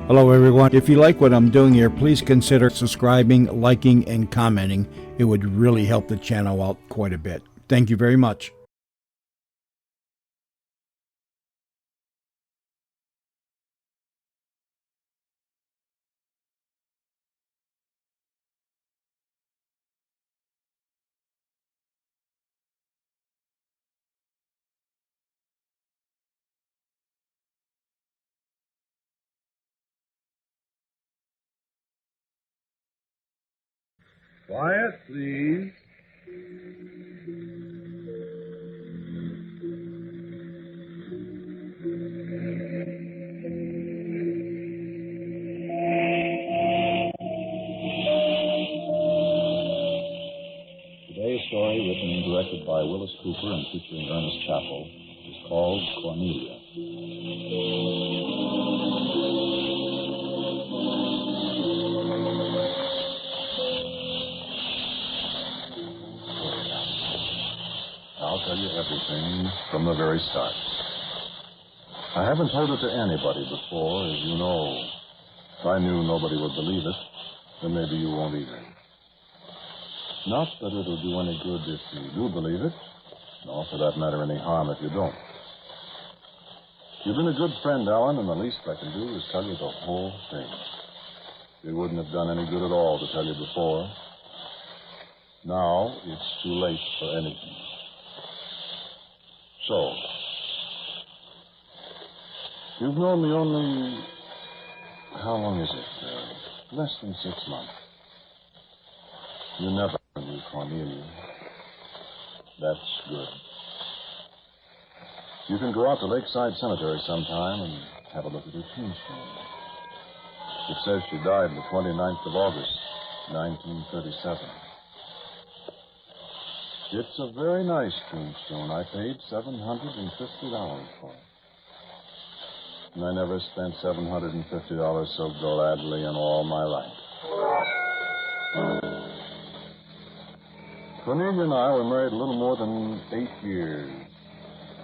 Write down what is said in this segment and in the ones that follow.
Hello, everyone. If you like what I'm doing here, please consider subscribing, liking, and commenting. It would really help the channel out quite a bit. Thank you very much. Quiet, please. Today's story, written and directed by Willis Cooper and featuring Ernest Chappell, is called Cornelia. I'll tell you everything from the very start. I haven't told it to anybody before, as you know. If I knew nobody would believe it, then maybe you won't either. Not that it'll do any good if you do believe it, nor for that matter any harm if you don't. You've been a good friend, Alan, and the least I can do is tell you the whole thing. It wouldn't have done any good at all to tell you before. Now it's too late for anything. So, you've known me only, how long is it? Less than 6 months. You never knew Cornelia. That's good. You can go out to Lakeside Cemetery sometime and have a look at her tombstone. It says she died the 29th of August, 1937. It's a very nice tombstone. I paid $750 for it. And I never spent $750 so gladly in all my life. Cornelia and I were married a little more than 8 years.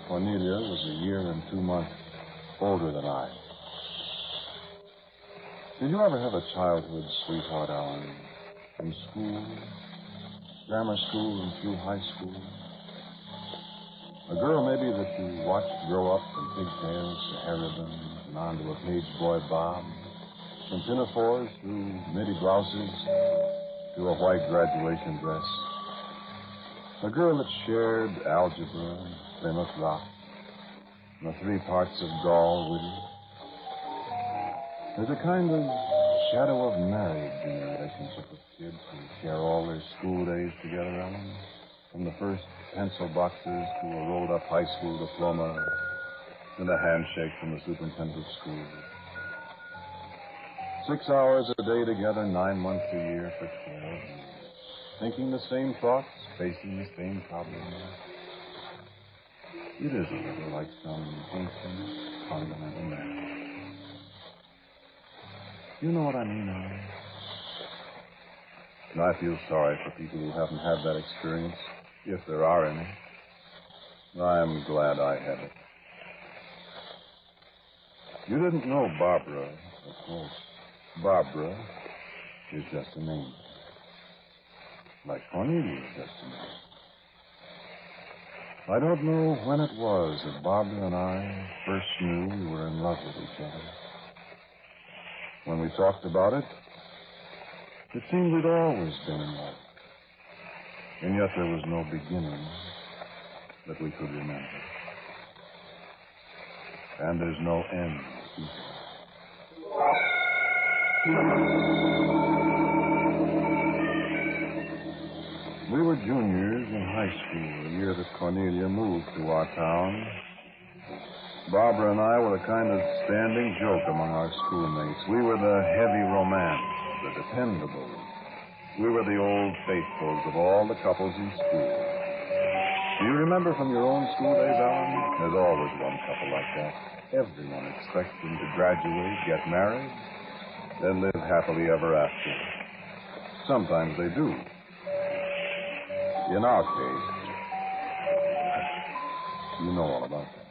Cornelia was a year and 2 months older than I. Did you ever have a childhood sweetheart, Alan? From school, grammar school, and through high school? A girl maybe that you watched grow up from pigtails to hair ribbons and onto a page boy bob, from pinafores through midi blouses to a white graduation dress. A girl that shared algebra, Plymouth Rock, and the 3 parts of Gaul with you. There's a kind of shadow of marriage in the relationship of kids who share all their school days together, Ellen. From the first pencil boxes to a rolled-up high school diploma and a handshake from the superintendent of schools. 6 hours a day together, 9 months a year for 12 years. Thinking the same thoughts, facing the same problems. It is a little like some ancient fundamental marriage. You know what I mean, Alan? And I feel sorry for people who haven't had that experience, if there are any. I'm glad I had it. You didn't know Barbara, of course. Barbara is just a name. Like Cornelia is just a name. I don't know when it was that Barbara and I first knew we were in love with each other. When we talked about it, it seemed we'd always been in love. And yet there was no beginning that we could remember. And there's no end either. We were juniors in high school, the year that Cornelia moved to our town. Barbara and I were a kind of standing joke among our schoolmates. We were the heavy romance, the dependable. We were the old faithfuls of all the couples in school. Do you remember from your own school days, Alan? There's always one couple like that. Everyone expects them to graduate, get married, then live happily ever after. Sometimes they do. In our case, you know all about that.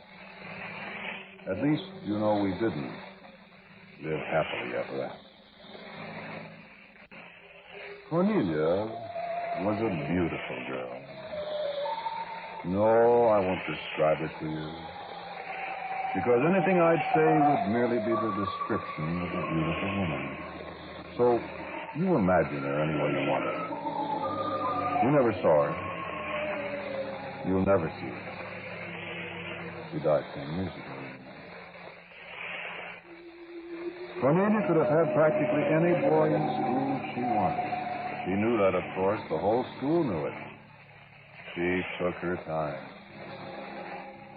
At least you know we didn't. lived happily ever after. Cornelia was a beautiful girl. No, I won't describe it to you, because anything I'd say would merely be the description of a beautiful woman. So you imagine her any way you want her. You never saw her. You'll never see her. She died 10 years ago. Cornelia could have had practically any boy in school she wanted. She knew that, of course. The whole school knew it. She took her time.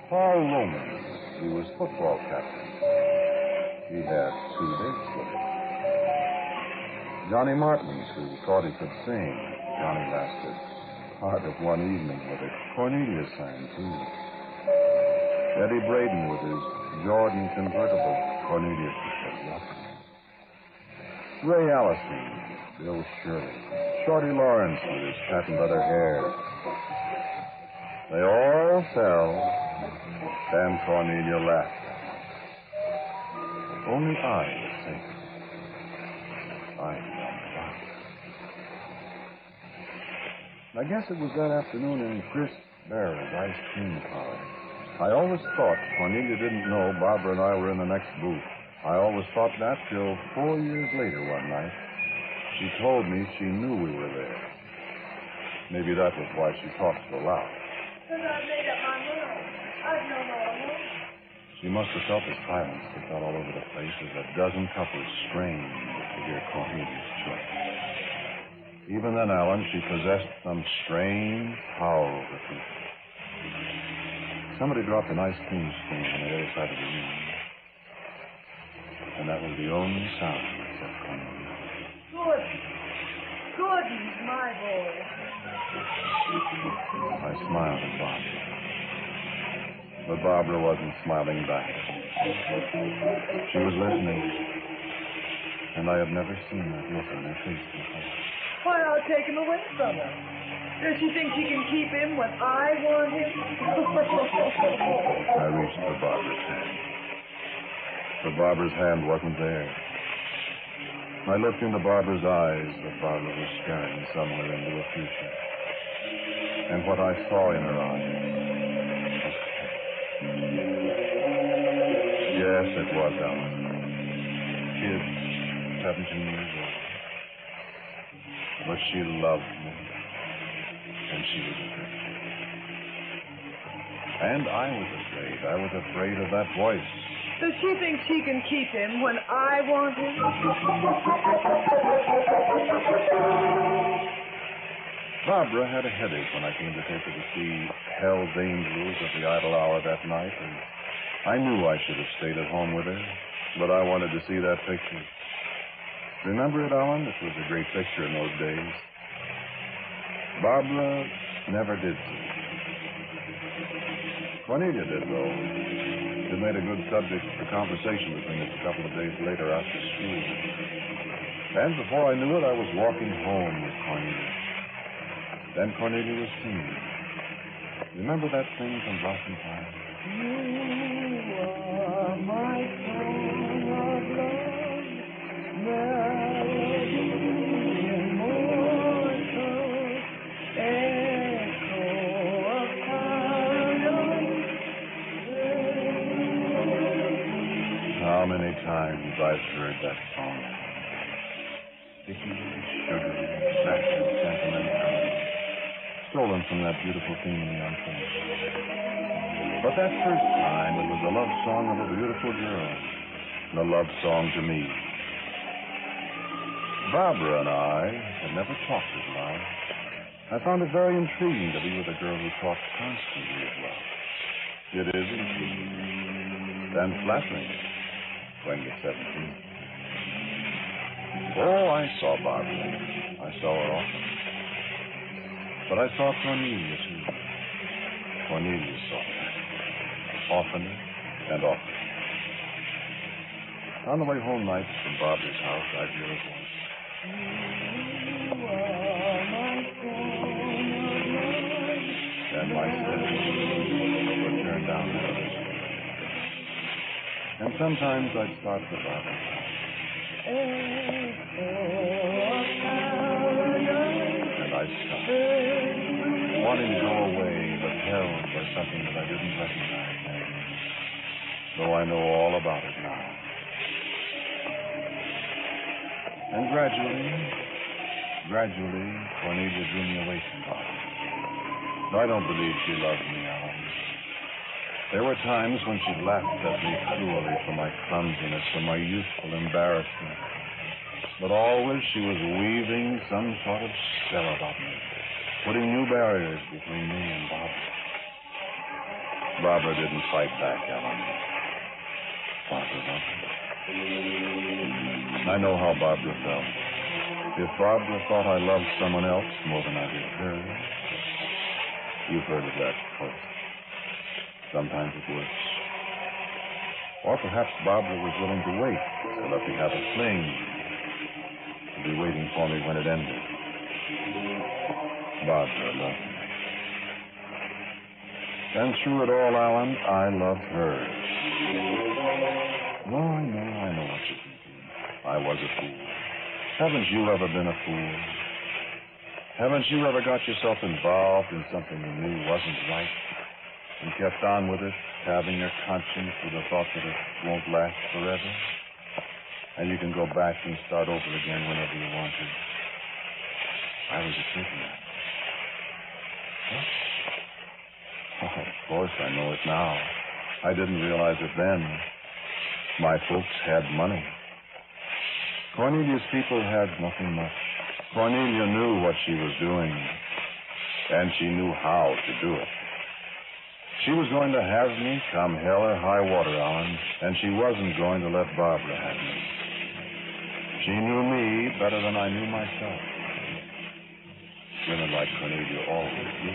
Paul Loman, he was football captain. He had 2 dates with her. Johnny Martins, who thought he could sing. Johnny lasted part of one evening with her. Cornelia sang, too. Eddie Braden with his Jordan convertible. Cornelia was lucky. Ray Allison, Bill Shirley, Shorty Lawrence with his patent leather hair. They all fell. Then Cornelia laughed. Only I was thinking. I guess it was that afternoon in Chris Barrett's ice cream parlor. I always thought Cornelia didn't know Barbara and I were in the next booth. I always thought that till 4 years later one night. She told me she knew we were there. Maybe that was why she talked so loud. Because I made up my mind. I've known all along. She must have felt the silence stick out all over the place as a dozen couples strained to hear Cornelia's choice. Even then, Alan, she possessed some strange power over people. Somebody dropped an ice cream spoon on the other side of the room. And that was the only sound except Cornelia. Gordon's my boy. I smiled at Barbara. But Barbara wasn't smiling back. She was listening. And I had never seen that look on her face before. Why, I'll take him away from her. Does she think she can keep him when I want him? I reached for Barbara's hand. But Barbara's hand wasn't there. I looked into Barbara's eyes, but Barbara was staring somewhere into the future. And what I saw in her eyes was yes, it was Ellen. Kid, 17 years old. But she loved me. And she was afraid. And I was afraid. I was afraid of that voice. Does she think she can keep him when I want him? Barbara had a headache when I came to take her to see Hell's Angels at the Idle Hour that night, and I knew I should have stayed at home with her, but I wanted to see that picture. Remember it, Alan? It was a great picture in those days. Barbara never did see it. Cornelia did, though. It made a good subject for conversation between us a couple of days later after school. And before I knew it, I was walking home with Cornelia. Then Cornelia was singing. Remember that thing from Blossom Time? You are my song of love, melody immortal, echo of paradise. How many times I've heard that song. Sticky, sugary, sassy, sentimental. Stolen from that beautiful theme in the entrance. But that first time, it was a love song of a beautiful girl. And a love song to me. Barbara and I had never talked as loud. I found it very intriguing to be with a girl who talked constantly as loud. It is intriguing. And flattering when you're 17. Oh, I saw Barbara. I saw her often. But I saw Cornelia, too. Cornelia saw her. Oftener and oftener. On the way home nights from Barbara's house, I'd hear her voice. You are my song of love. And my steps would turn down the other street. And sometimes I'd start at the Barbara's house. something that I didn't recognize then, though I know all about it now. And gradually, Cornelia drew me away from Barbara. No, I don't believe she loved me, Alan. There were times when she laughed at me cruelly for my clumsiness, for my youthful embarrassment. But always she was weaving some sort of spell about me, putting new barriers between me and Barbara. Barbara didn't fight back, Alan. Barbara loved me. I know how Barbara felt. If Barbara thought I loved someone else more than I did her, you've heard of that, of course. Sometimes it works. Or perhaps Barbara was willing to wait to let me have a fling, to be waiting for me when it ended. Barbara loved me. And through it all, Alan, I loved her. No, I know what you're thinking. I was a fool. Haven't you ever been a fool? Haven't you ever got yourself involved in something you knew wasn't right and kept on with it, having your conscience with the thought that it won't last forever? And you can go back and start over again whenever you want to. I was a kid then. What? Oh, of course, I know it now. I didn't realize it then. My folks had money. Cornelia's people had nothing much. Cornelia knew what she was doing, and she knew how to do it. She was going to have me come hell or high water, Alan, and she wasn't going to let Barbara have me. She knew me better than I knew myself. Women like Cornelia always do.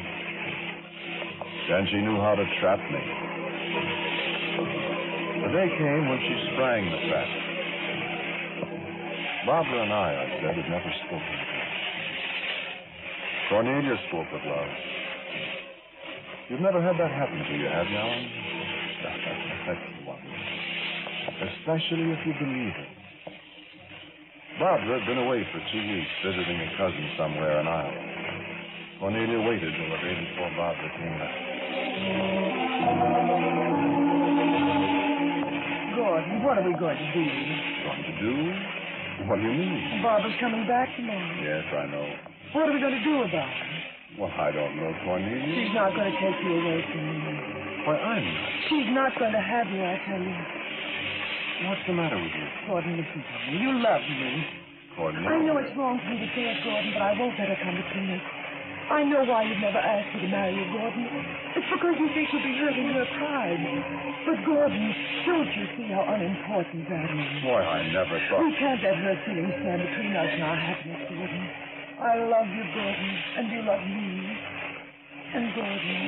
And she knew how to trap me. The day came when she sprang the trap. Barbara and I said, had never spoken again. Cornelia spoke of love. You've never had that happen to you, have you, Alan? That's wonderful. Especially if you believe it. Barbara had been away for 2 weeks, visiting a cousin somewhere in Ireland. Cornelia waited till the day before Barbara came back. Gordon, what are we going to do? Going to do? What do you mean? Barbara's coming back tomorrow. Yes, I know. What are we going to do about it? Well, I don't know, Cornelia. She's not going to take you away from me. Why, I'm not. She's not going to have you, I tell you. What's the matter with you? Gordon, listen to me. You love me. Cornelia. I know it's wrong for me to say it, Gordon, but I won't let her come between us. I know why you've never asked me to marry you, Gordon. It's because you think you'll be hurting her pride. But, Gordon, don't you see how unimportant that is? Boy, I never thought... We can't let her feelings stand between us and our happiness, Gordon. I love you, Gordon, and you love me. And, Gordon...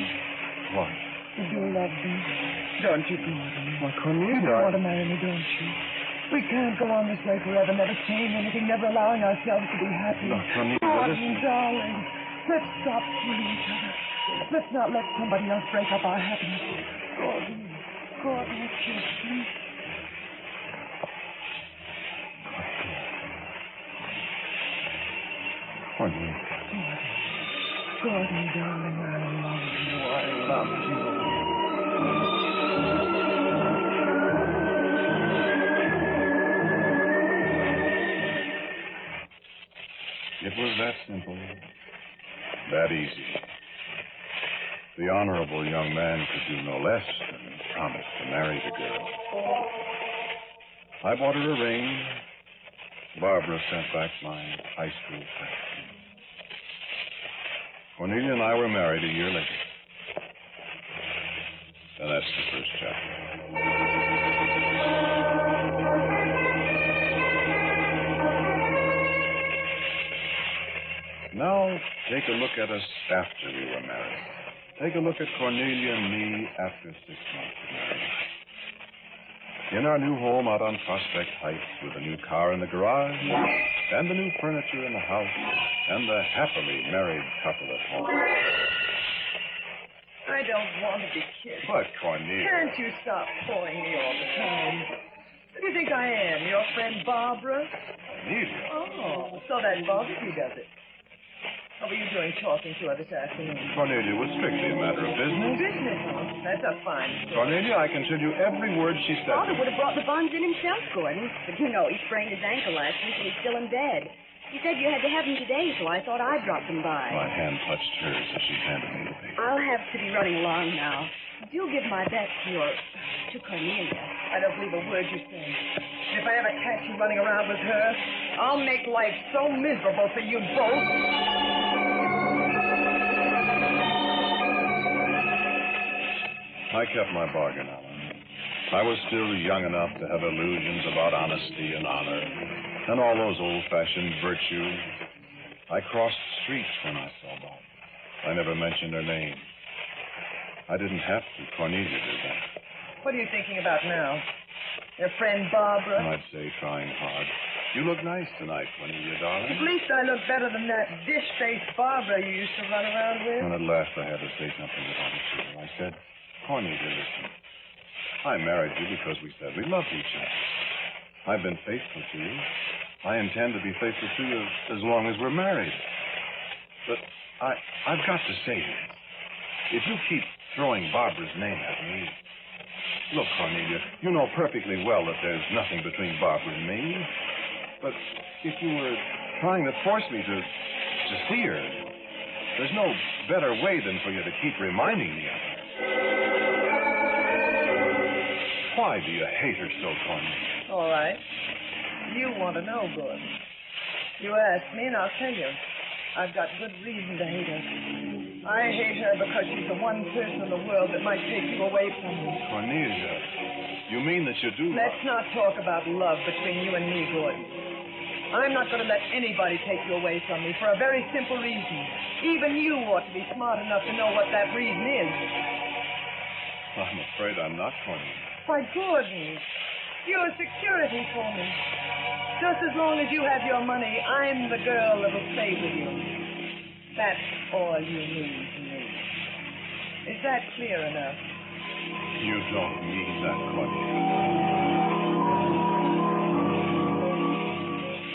What? You do love me, don't you, Gordon? Why, You Cornelia... do want to marry me, don't you? We can't go on this way forever, never saying anything, never allowing ourselves to be happy. No, Cornelia, Gordon, listen. darling, let's stop fooling each other. Let's not let somebody else break up our happiness. Gordon, kiss me. Cornelia. Gordon, darling, I love you. I love you. It was that simple, that easy. The honorable young man could do no less than promise to marry the girl. I bought her a ring. Barbara sent back my high school fashion. Cornelia and I were married a year later. And that's the first chapter. Now, take a look at us after we were married. Take a look at Cornelia and me after 6 months of marriage. In our new home out on Prospect Heights with a new car in the garage and the new furniture in the house and the happily married couple at home. I don't want to be kissed. But, Cornelia... Can't you stop calling me all the time? Who do you think I am? Your friend Barbara? Cornelia? Oh, so that bothers you, does it? What were you doing talking to her this afternoon? Cornelia, was strictly a matter of business. Business, huh? That's a fine story. Cornelia, I can tell you every word she said. Father would have brought the bonds in himself, Gordon. But you know, he sprained his ankle last week and he's still in bed. He said you had to have them today, so I thought I'd drop them by. My hand touched hers as she handed me the paper. I'll have to be running along now. Do give my best to Cornelia. I don't believe a word you say. If I ever catch you running around with her, I'll make life so miserable for you both. I kept my bargain, Alan. I was still young enough to have illusions about honesty and honor and all those old-fashioned virtues. I crossed streets when I saw Bob. I never mentioned her name. I didn't have to. Cornelia did that. What are you thinking about now? Your friend Barbara? I'd say trying hard. You look nice tonight, Cornelia, darling. At least I look better than that dish-faced Barbara you used to run around with. And at last I had to say something about it to her. I said, Cornelia, listen. I married you because we said we loved each other. I've been faithful to you. I intend to be faithful to you as long as we're married. But I've got to say this. If you keep throwing Barbara's name at me... Look, Cornelia, you know perfectly well that there's nothing between Barbara and me. But if you were trying to force me to see her, there's no better way than for you to keep reminding me of her. Why do you hate her so, Cornelia? All right. You want to know, Gordon. You asked me, and I'll tell you. I've got good reason to hate her. I hate her because she's the one person in the world that might take you away from me. Cornelia, you mean that you do... Let's not talk about love between you and me, Gordon. I'm not going to let anybody take you away from me for a very simple reason. Even you ought to be smart enough to know what that reason is. I'm afraid I'm not, Cornelia. Why, Gordon, you're security for me. Just as long as you have your money, I'm the girl that'll stay with you. That's all you need to me. Is that clear enough? You don't mean that, Cornelia.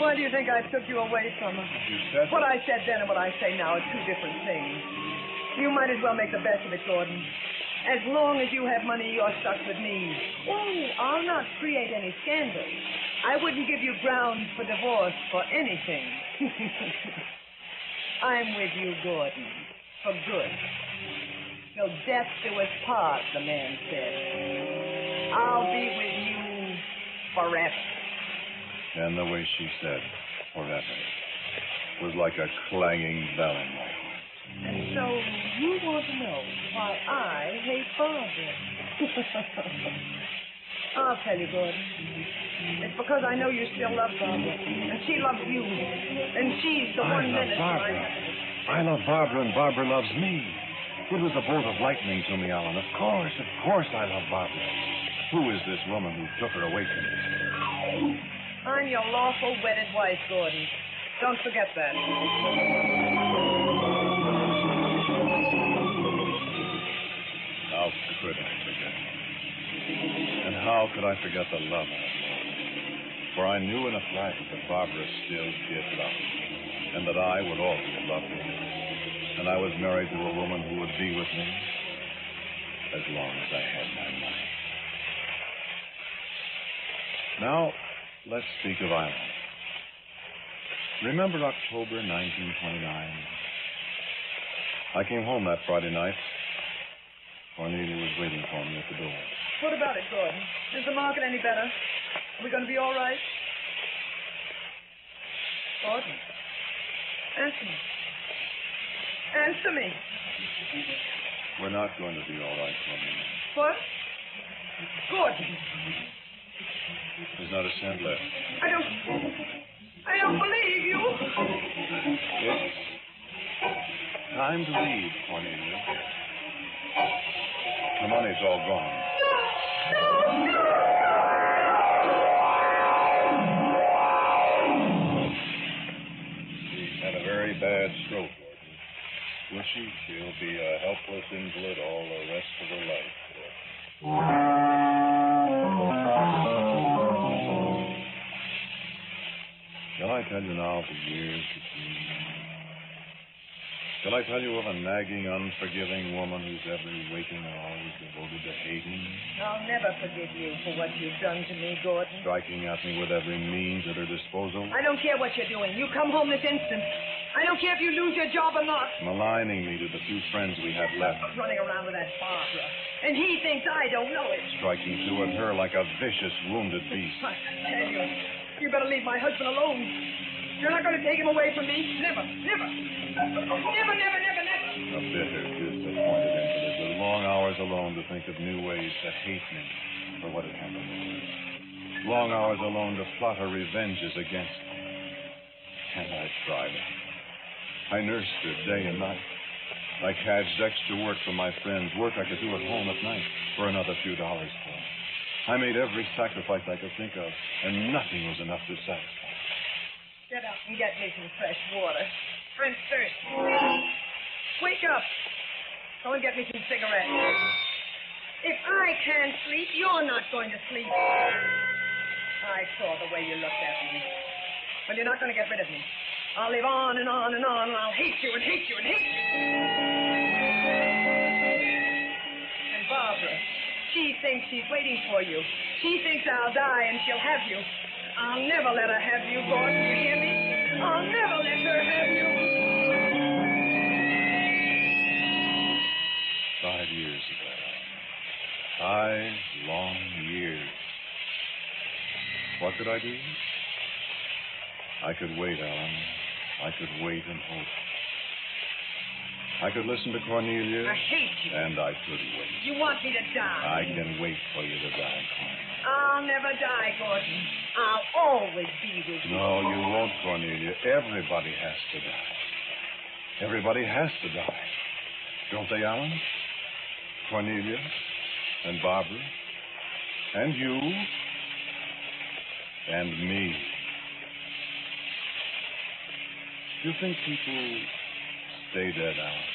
Why do you think I took you away from her? You said... What I said then and what I say now are two different things. You might as well make the best of it, Gordon. As long as you have money, you're stuck with me. Oh, I'll not create any scandal. I wouldn't give you grounds for divorce for anything. I'm with you, Gordon, for good. Till death do us part, the man said. I'll be with you forever. And the way she said, forever, was like a clanging bell in my heart. And so you want to know why I hate Barbara. I'll tell you, Gordon. It's because I know you still love Barbara. And she loves you. And she's the one minute... I love Barbara, and Barbara loves me. It was a bolt of lightning to me, Alan. Of course I love Barbara. Who is this woman who took her away from me? I'm your lawful wedded wife, Gordon. Don't forget that. How could I forget? And how could I forget the love I had known? For I knew in a flash that Barbara still did love me, and that I would always love her. And I was married to a woman who would be with me as long as I had my money. Now, let's speak of Ireland. Remember October 1929? I came home that Friday night. Cornelia was waiting for me at the door. What about it, Gordon? Is the market any better? Are we going to be all right? Gordon, answer me. Answer me. We're not going to be all right, Cornelia. What? Gordon. There's not a cent left. I don't believe you. It's time to leave, Cornelia. The money's all gone. She's had a very bad stroke. Will she? She'll be a helpless invalid all the rest of her life. Shall I tell you now the years between? Shall I tell you of a nagging, unforgiving woman whose every waking hour is devoted to hating, I'll never forgive you for what you've done to me, Gordon. striking at me with every means at her disposal, I don't care what you're doing. You come home this instant. I don't care if you lose your job or not. maligning me to the few friends we had left, Running around with that Barbara. And he thinks I don't know it. striking through at her like a vicious, wounded beast. I tell you, you better leave my husband alone. You're not going to take him away from me. Never, never. Never, never, never, never. A bitter, disappointed invalid with long hours alone to think of new ways to hate me for what had happened to her. Long hours alone to plot her revenges against me. And I tried it. I nursed her day and night. I cadged extra work from my friends, work I could do at home at night for another few dollars for. I made every sacrifice I could think of, and nothing was enough to satisfy. Get up and get me some fresh water. I'm thirsty. Wake up. Go and get me some cigarettes. If I can't sleep, you're not going to sleep. I saw the way you looked at me. But you're not going to get rid of me. I'll live on and on and on, and I'll hate you and hate you and hate you. And Barbara, she thinks she's waiting for you. She thinks I'll die and she'll have you. I'll never let her have you, Gordon. You hear me? I'll never let her have you. 5 years ago. 5 long years. What could I do? I could wait, Alan. I could wait and hope. I could listen to Cornelia. I hate you. And I could wait. You want me to die. I can wait for you to die, Cornelia. I'll never die, Gordon. I'll always be with you. No, you won't, Cornelia. Everybody has to die. Everybody has to die. Don't they, Alan? Cornelia and Barbara and you and me. Do you think people stay dead, Alan?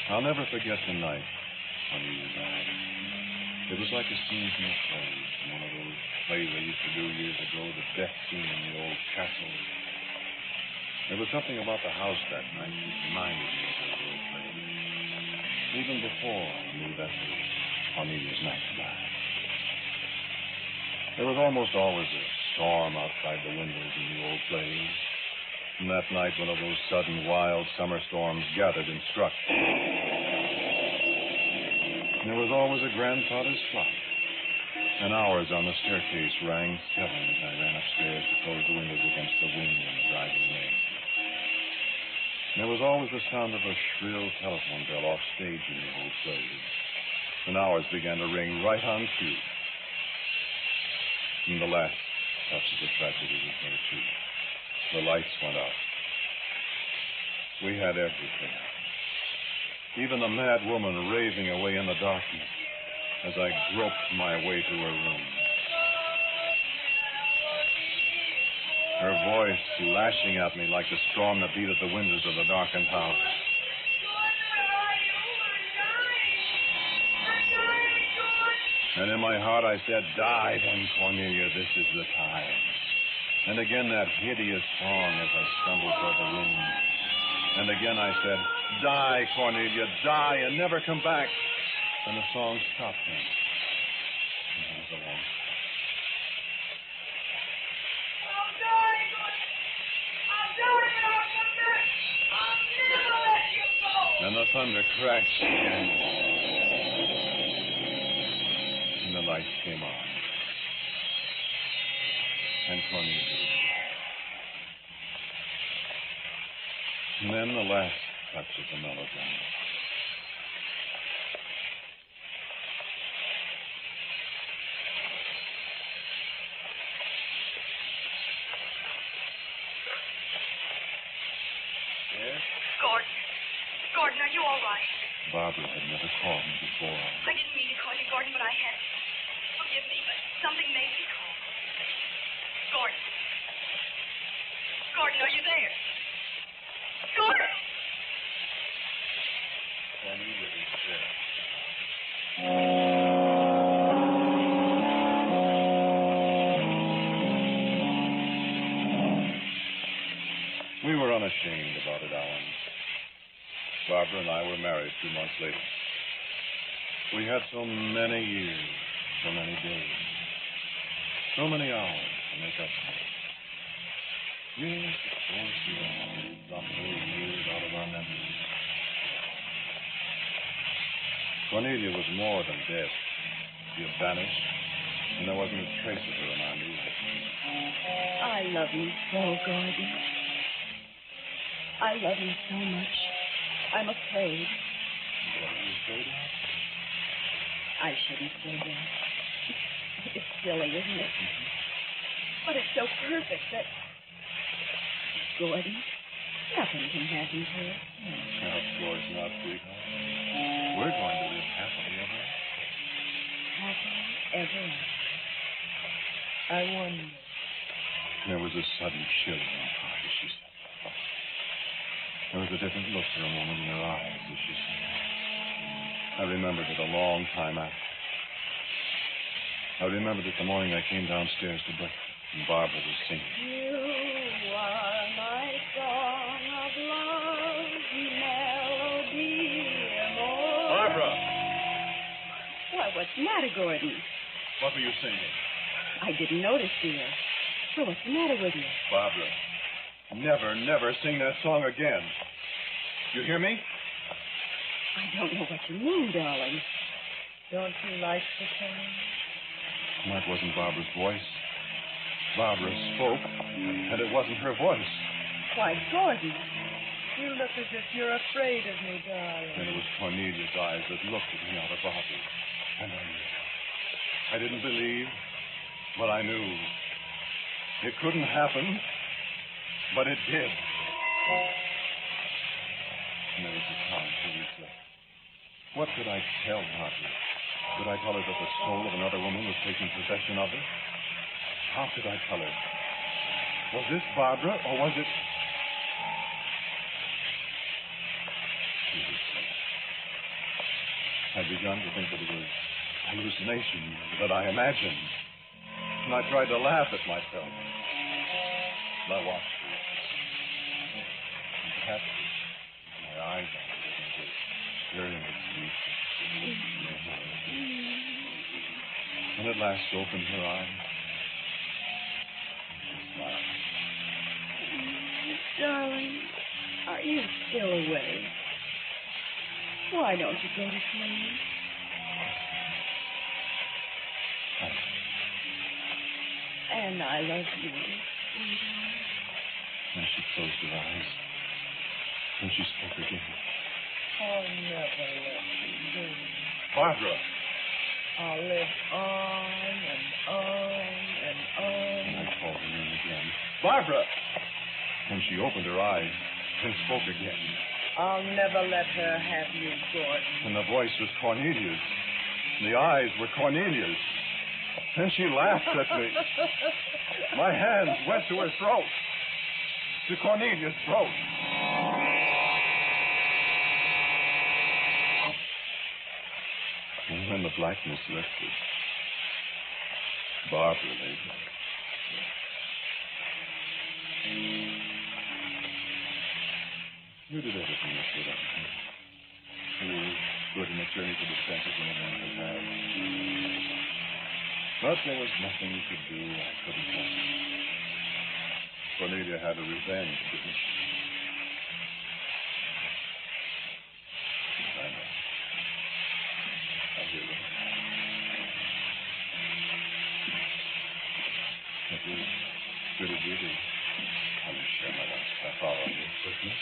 I'll never forget the night when you died. It was like a scene from a play, one of those plays I used to do years ago, the death scene in the old castle. There was something about the house that night that reminded me of those old plays. Even before I knew that was Cornelia's night to die. There was almost always a storm outside the windows in the old plays. And that night, one of those sudden, wild summer storms gathered and struck. And there was always a grandfather's clock. And hours on the staircase rang 7 as I ran upstairs to close the windows against the wind and the driving rain. And there was always the sound of a shrill telephone bell off stage in the old plays. And hours began to ring right on cue. And the last touch of the tragedy was there, too. The lights went out. We had everything out. Even the mad woman raving away in the darkness as I groped my way to her room. Her voice lashing at me like the storm that beat at the windows of the darkened house. And in my heart I said, die then, Cornelia, this is the time. And again that hideous song as I stumbled toward the room. And again I said, die, Cornelia, die and never come back. And the song stopped then. And I was alone. I'll die, Gordon. I'll die and I'll come back. I'll never let you go. And the thunder crashed again. And the lights came on. And Cornelia. And then the last touch of the melodrama. Yes? Gordon, are you all right? Barbara had never called me before. I didn't mean to call you Gordon, but I had to. Forgive me, but something made me call. Gordon. Gordon, are you there? Gordon! Cornelia is dead. unashamed about it, Alan. Barbara and I were married 2 months later. We had so many years, so many days, so many hours to make up for. Yes, of course, we all dropped those years out of our memories. Cornelia was more than dead. She had vanished, and there wasn't a trace of her in our new life. I love you so, Gordon. I love you so much. I'm afraid. What are you afraid of? I shouldn't say that. It's silly, isn't it? But it's so perfect that... Gordon, nothing can happen to us. Of course not, sweetheart. We're going to live happily ever after. Happily ever after. I wonder. There was a sudden chill in my heart as she said that. There was a different look for a moment in her eyes as she said that. I remembered it a long time after. I remembered it the morning I came downstairs to breakfast and Barbara was singing. You are my song of love, melody more. Barbara! Why, what's the matter, Gordon? What were you singing? I didn't notice, dear. So what's the matter with you? Barbara, never sing that song again. You hear me? I don't know what you mean, darling. Don't you like the song? That wasn't Barbara's voice. Barbara spoke, and it wasn't her voice. Why, Gordon. You look as if you're afraid of me, darling. And it was Cornelia's eyes that looked at me out of Barbara. And I knew. I didn't believe, but I knew. It couldn't happen, but it did. And there was a time to reflect. What could I tell Barbara? Could I tell her that the soul of another woman was taking possession of her? How could I tell her? Was this Barbara, or was it... She was sad. I'd begun to think that it was hallucination that I imagined. And I tried to laugh at myself. And I watched her. And perhaps my eyes on her didn't get very much sleep. And at last opened her eyes. And she smiled. Darling, are you still awake? Why don't you go to sleep? And I love you, sweetheart. And she closed her eyes. And she spoke again. I'll never let you go. Barbara! I'll live on and on and on. And I called her name again. Barbara! And she opened her eyes and spoke again. I'll never let her have you, Gordon. And the voice was Cornelia's. And the eyes were Cornelia's. And she laughed at me. My hands went to her throat. To Cornelia's throat. And when the blackness lifted, Barbara lay there. You did everything you could have. You were good in the journey to the senses when a man could have. But there was nothing you could do I couldn't help. Cornelia had a revenge, didn't she? I know. I hear it. It was good of you to come and share my last half hour with Christmas.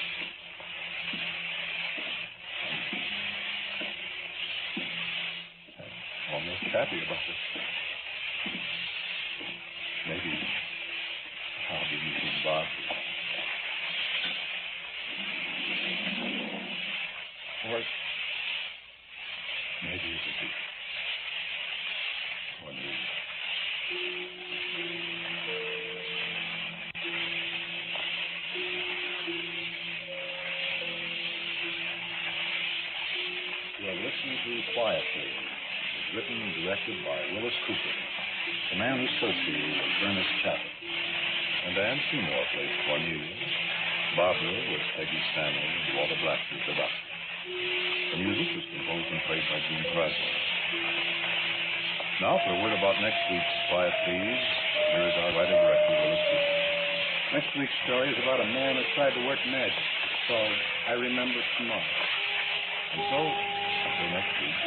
I'm almost happy about it. Maybe I'll be meeting Barbara. Or maybe it will be Cornelia. You are listening to Quiet Place. It was written and directed by Willis Cooper. The man associated with Ernest Chappell. And Dan Seymour plays Cornelia. Barbara was Peggy Stanley and Walter Blackford the doctor. The music was composed and played by Gene Crosby. Now, for a word about next week's Quiet Thieves, here is our writer-director, Willis Cooper. Next week's story is about a man who tried to work magic. It's called I Remember Tomorrow. And so, until next week,